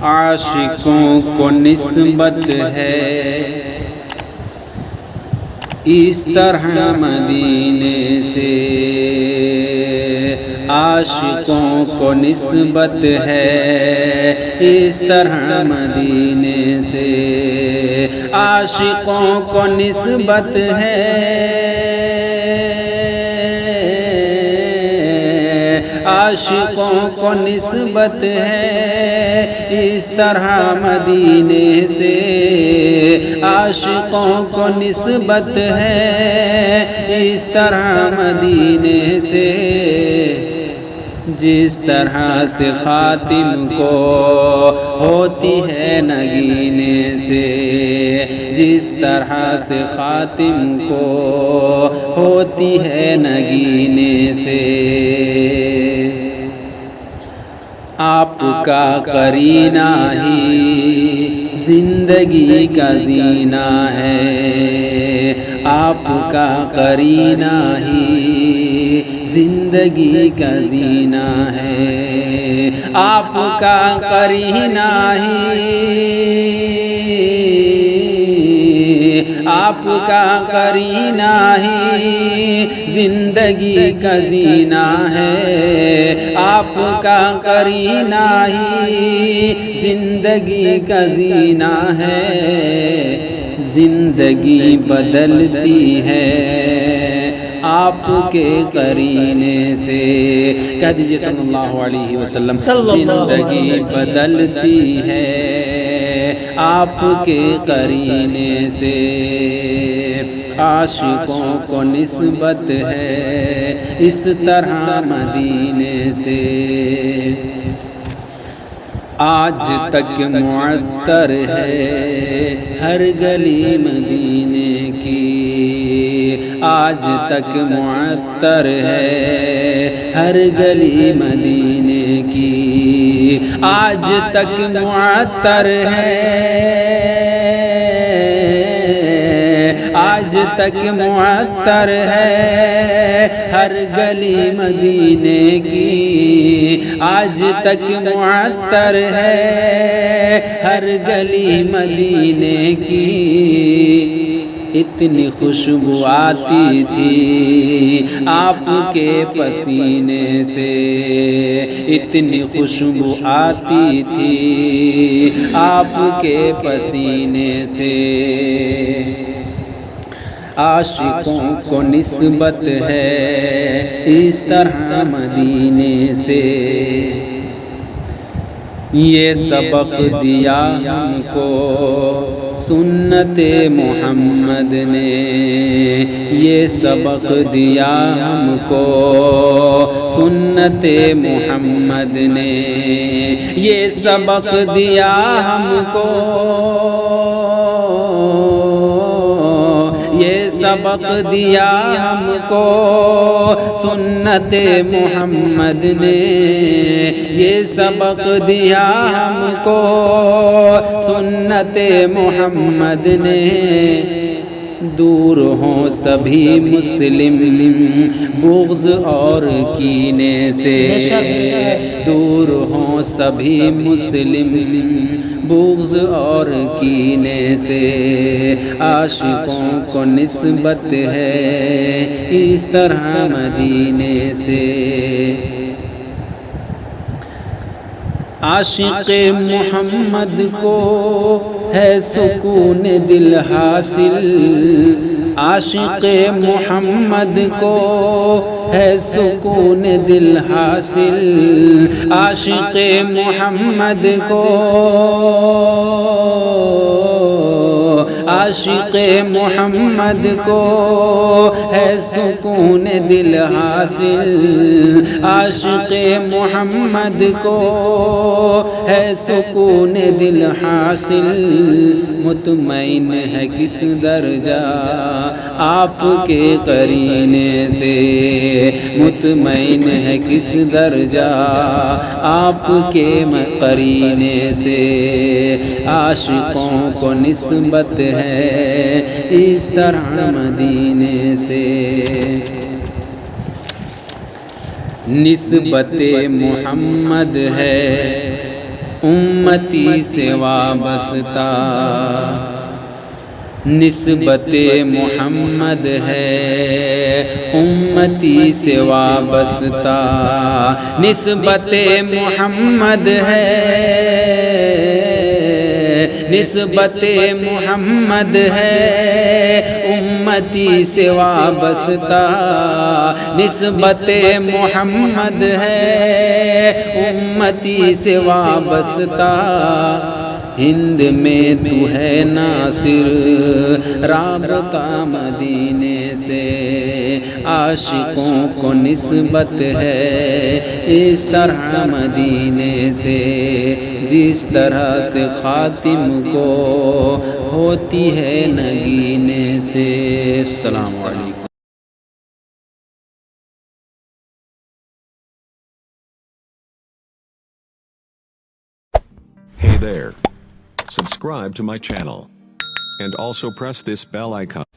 عاشقوں کو نسبت ہے اس طرح مدینے سے، عاشقوں کو نسبت ہے اس طرح مدینے سے، عاشقوں کو نسبت ہے، عاشقوں کو نسبت ہے اس طرح مدینے سے، عاشقوں کو نسبت ہے اس طرح مدینے سے، جس طرح سے خاتم کو ہوتی ہے نگینے سے، جس طرح سے خاتم کو ہوتی ہے نگینے سے، آپ کا قرینہ ہی زندگی کا زینہ ہے، آپ کا قرینہ ہی زندگی کا زینہ ہے، آپ کا قرینہ ہی، آپ کا قرینہ ہی زندگی کا زینہ ہے، آپ کا قرینہ ہی زندگی کا زینہ ہے، زندگی بدلتی ہے آپ کے قرینے سے، کہہ دیجئے صلی اللہ علیہ وسلم، زندگی بدلتی ہے آپ کے قرینے سے، عاشقوں کو نسبت ہے اس طرح مدینے سے، آج تک معطر ہے ہر گلی مدینے کی، آج تک معطر ہے ہر گلی مدینے کی، آج تک معطر ہے، آج تک معطر ہے ہر گلی مدینے کی، آج تک معطر ہے ہر گلی مدینے کی، اتنی خوشبو آتی تھی آپ کے پسینے سے، اتنی خوشبو آتی تھی آپ کے پسینے سے، عاشقوں کو نسبت ہے اس طرح مدینے سے، یہ سبق دیا ہم کو سنت محمد نے، یہ سبق دیا ہم کو سنت محمد نے، یہ سبق دیا ہم کو، یہ سبق دیا ہم کو سنت محمد نے، یہ سبق دیا ہم کو سنت محمد نے، دور ہوں سبھی مسلم بغض اور کینے سے، دور ہوں سبھی مسلم بغض اور کینے سے، عاشقوں کو نسبت ہے اس طرح مدینے سے، عاشق محمد کو ہے سکون دل حاصل، عاشق محمد کو ہے سکون دل حاصل، عاشق محمد کو، عاشق محمد کو ہے سکون دل حاصل، عاشق محمد کو ہے سکون دل حاصل، مطمئن ہے کس درجہ آپ کے قرینے سے، مطمئن ہے کس درجہ آپ کے قرینے سے، عاشقوں کو نسبت ہے اس طرح مدینے سے، نسبت محمد ہے امتی سے وابستہ نسبت محمد ہے، امتی سے وابستہ نسبت محمد ہے، نسبت محمد ہے، امتی سے وابستہ نسبت محمد ہے، امتی سے وابستہ ہند میں تو ہے ناصر، رابطہ مدینے سے عاشقوں کو نسبت ہے اس طرح مدینے سے، جس طرح سے خاتم کو ہوتی ہے نگینے سے۔ السلام علیکم۔ Hey there. Subscribe to my channel. And also press this bell icon.